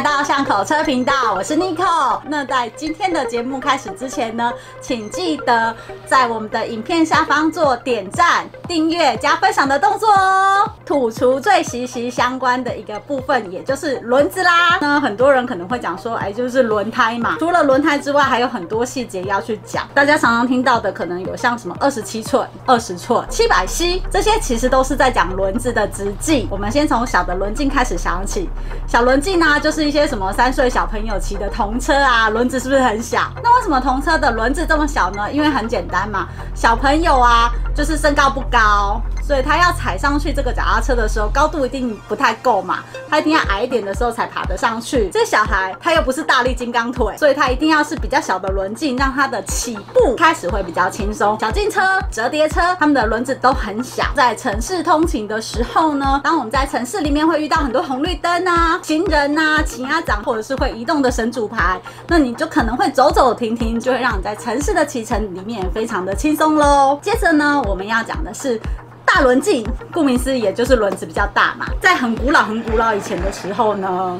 来到巷口车频道，我是 Nico。那在今天的节目开始之前呢，请记得在我们的影片下方做点赞、订阅、加分享的动作哦。土厨最息息相关的一个部分，也就是轮子啦。那很多人可能会讲说，就是轮胎嘛。除了轮胎之外，还有很多细节要去讲。大家常常听到的，可能有像什么27寸、20寸、700C，这些其实都是在讲轮子的直径。我们先从小的轮径开始想起。小轮径呢，就是一些什么3岁小朋友骑的童车啊，轮子是不是很小？那为什么童车的轮子这么小呢？因为很简单嘛，小朋友啊，就是身高不高，所以他要踩上去这个脚踏车的时候，高度一定不太够嘛，他一定要矮一点的时候才爬得上去。这小孩他又不是大力金刚腿，所以他一定要是比较小的轮径，让他的起步开始会比较轻松。小径车、折叠车，他们的轮子都很小。在城市通勤的时候呢，当我们在城市里面会遇到很多红绿灯啊、行人啊、骑鸭掌，或者是会移动的神主牌，那你就可能会走走停停，就会让你在城市的骑乘里面非常的轻松咯。接着呢，我们要讲的是大轮径，顾名思义，也就是轮子比较大嘛。在很古老以前的时候呢，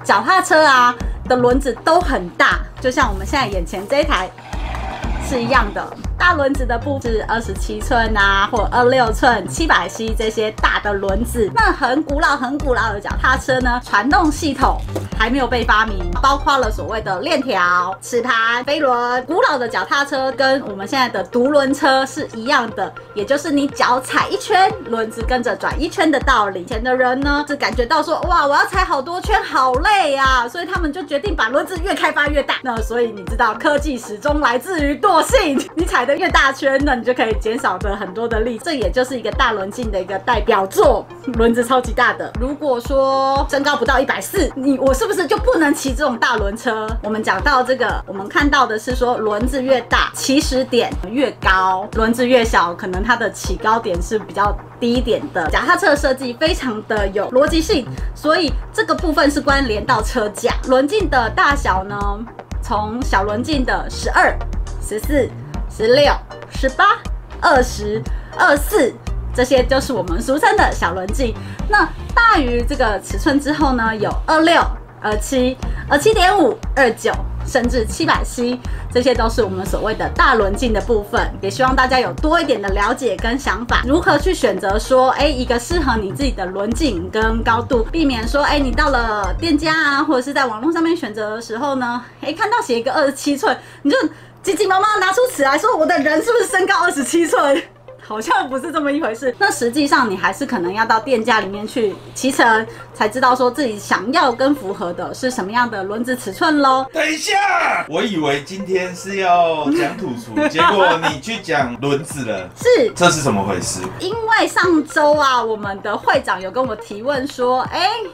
脚踏车啊的轮子都很大，就像我们现在眼前这一台是一样的。大轮子的部分是27寸啊，或26寸、700C 这些大的轮子。那很古老的脚踏车呢，传动系统还没有被发明，包括了所谓的链条、齿盘、飞轮。古老的脚踏车跟我们现在的独轮车是一样的，也就是你脚踩一圈，轮子跟着转一圈的道理。以前的人呢，是感觉到说，哇，我要踩好多圈，好累啊，所以他们就决定把轮子越开发越大。那所以你知道，科技始终来自于惰性，你踩的越大圈，那你就可以减少的很多的力。这也就是一个大轮径的一个代表作，轮子超级大的。如果说身高不到140，我是不是就不能骑这种大轮车？我们讲到这个，我们看到的是说，轮子越大，起始点越高；轮子越小，可能它的起高点是比较低一点的。脚踏车的设计非常的有逻辑性，所以这个部分是关联到车架。轮径的大小呢，从小轮径的12、14、16、18、20、24，这些就是我们俗称的小轮径。那大于这个尺寸之后呢，有26、27、27.5、29，甚至700C，这些都是我们所谓的大轮径的部分。也希望大家有多一点的了解跟想法，如何去选择说，一个适合你自己的轮径跟高度，避免说，你到了店家啊，或者是在网络上面选择的时候呢，看到写一个27寸，你就急急忙忙拿出尺来说，我的人是不是身高27寸？好像不是这么一回事。那实际上你还是可能要到店家里面去骑乘，才知道说自己想要跟符合的是什么样的轮子尺寸咯。等一下，我以为今天是要讲土厨，结果你去讲轮子了。是，这是怎么回事？因为上周啊，我们的会长有跟我提问说，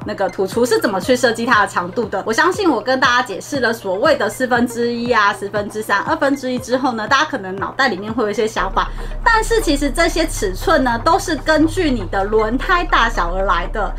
那个土厨是怎么去设计它的长度的？我相信我跟大家解释了所谓的1/4啊、1/3、1/2之后呢，大家可能脑袋里面会有一些想法，但是其实这些尺寸呢，都是根据你的轮胎大小而来的。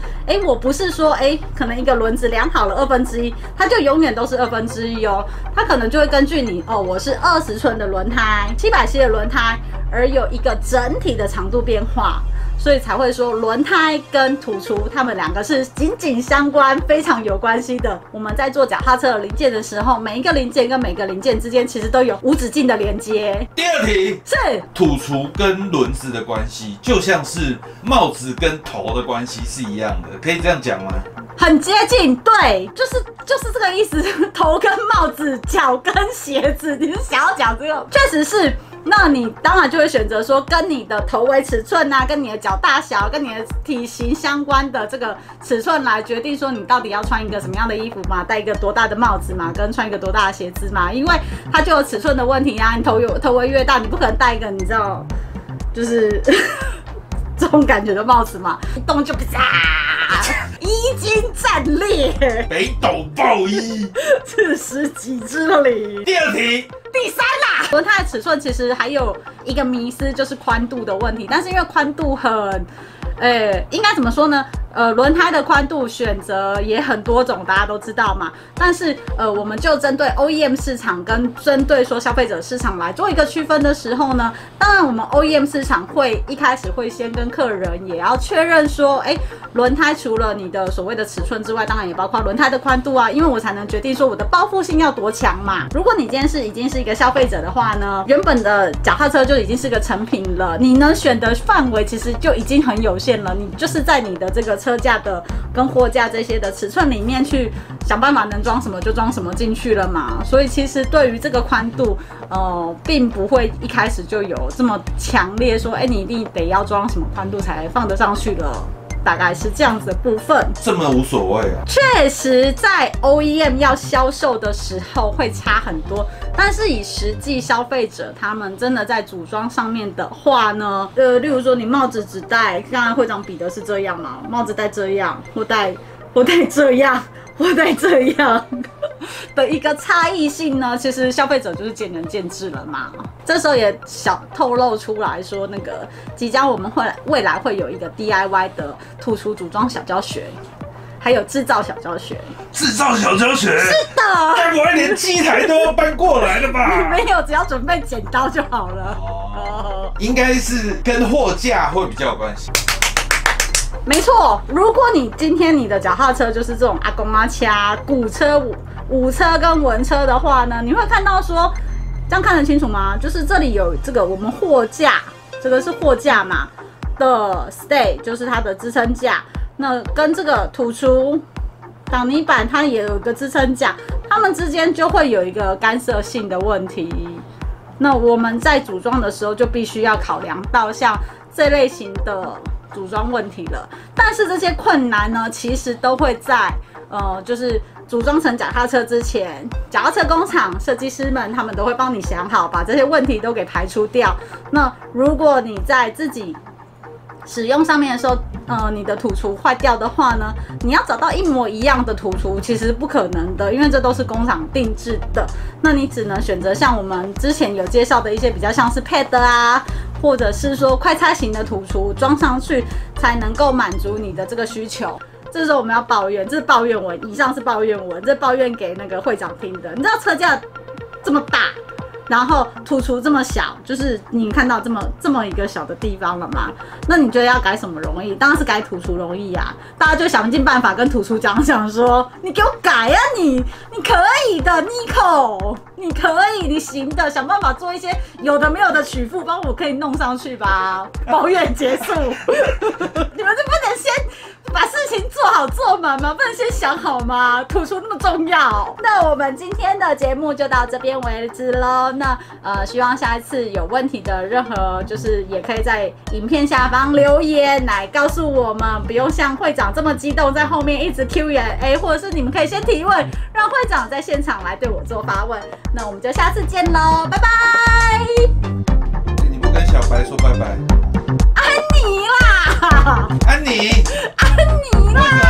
我不是说，可能一个轮子量好了1/2，它就永远都是1/2哦。它可能就会根据你，我是20寸的轮胎、700C 的轮胎，而有一个整体的长度变化。所以才会说轮胎跟土厨它们两个是紧紧相关，非常有关系的。我们在做脚踏车的零件的时候，每一个零件跟每个零件之间其实都有无止境的连接。第二题是土厨跟轮子的关系，就像是帽子跟头的关系是一样的，可以这样讲吗？很接近，对，就是这个意思。头跟帽子，脚跟鞋子，你是想要讲这个？确实是。那你当然就会选择说，跟你的头围尺寸啊，跟你的脚大小，跟你的体型相关的这个尺寸来决定说，你到底要穿一个什么样的衣服嘛，戴一个多大的帽子嘛，跟穿一个多大的鞋子嘛，因为它就有尺寸的问题啊。你头围越大，你不可能戴一个你知道，就是这种感觉的帽子嘛，一动就啪，衣襟战裂，北斗爆衣，赤十几之里。第二题。第3啦，轮胎的尺寸其实还有一个迷思，就是宽度的问题。但是因为宽度很，应该怎么说呢？轮胎的宽度选择也很多种，大家都知道嘛。但是我们就针对 OEM 市场跟针对说消费者市场来做一个区分的时候呢，当然我们 OEM 市场会一开始会先跟客人也要确认说，轮胎除了你的所谓的尺寸之外，当然也包括轮胎的宽度啊，因为我才能决定说我的包覆性要多强嘛。如果你今天已经是一个消费者的话呢，原本的脚踏车就已经是个成品了，你能选的范围其实就已经很有限了，你就是在你的这个车架的跟货架这些的尺寸里面去想办法能装什么就装什么进去了嘛。所以其实对于这个宽度，并不会一开始就有这么强烈说，你一定得要装什么宽度才放得上去了。大概是这样子的部分，这么无所谓啊。确实，在 OEM 要销售的时候会差很多，但是以实际消费者他们真的在组装上面的话呢，例如说你帽子只戴，刚才会长比的是这样嘛，帽子戴这样，或戴这样，或戴这样的一个差异性呢，其实消费者就是见仁见智了嘛。这时候也小透露出来说，那个即将我们未来会有一个 DIY 的突出组装小教学，还有制造小教学。制造小教学？是的。该不会连机台都要搬过来了吧？没有，只要准备剪刀就好了。应该是跟货架会比较有关系。没错，如果你今天你的脚踏车就是这种阿公阿掐古车、舞车跟文车的话呢，你会看到说，这样看得清楚吗？就是这里有这个我们货架，这个是货架嘛的 stay， 就是它的支撑架，那跟这个突出挡泥板它也有一个支撑架，它们之间就会有一个干涉性的问题。那我们在组装的时候就必须要考量到像这类型的组装问题了，但是这些困难呢，其实都会在就是组装成脚踏车之前，脚踏车工厂设计师们他们都会帮你想好，把这些问题都给排除掉。那如果你在自己使用上面的时候，你的土厨坏掉的话呢，你要找到一模一样的土厨其实不可能的，因为这都是工厂定制的。那你只能选择像我们之前有介绍的一些比较像是 pad 啊，或者是说快拆型的土厨装上去，才能够满足你的这个需求。这时候我们要抱怨，这是抱怨文，以上是抱怨文，这抱怨给那个会长听的。你知道车架这么大，然后土厨这么小，就是你看到这么一个小的地方了嘛？那你觉得要改什么容易？当然是改土厨容易啊！大家就想尽办法跟土厨讲说，你给我改啊你可以的 ，Nico， 你可以，你行的，想办法做一些有的没有的曲付，帮我可以弄上去吧。抱怨结束，你们就不能先把事情做好做满吗？不能先想好吗？土厨那么重要。那我们今天的节目就到这边为止咯。那希望下一次有问题的任何就是也可以在影片下方留言来告诉我们，不用像会长这么激动在后面一直 Q&A， 或者是你们可以先提问，让会长在现场来对我做发问。那我们就下次见咯，拜拜。你不跟小白说拜拜？安妮啦，安妮，安妮啦。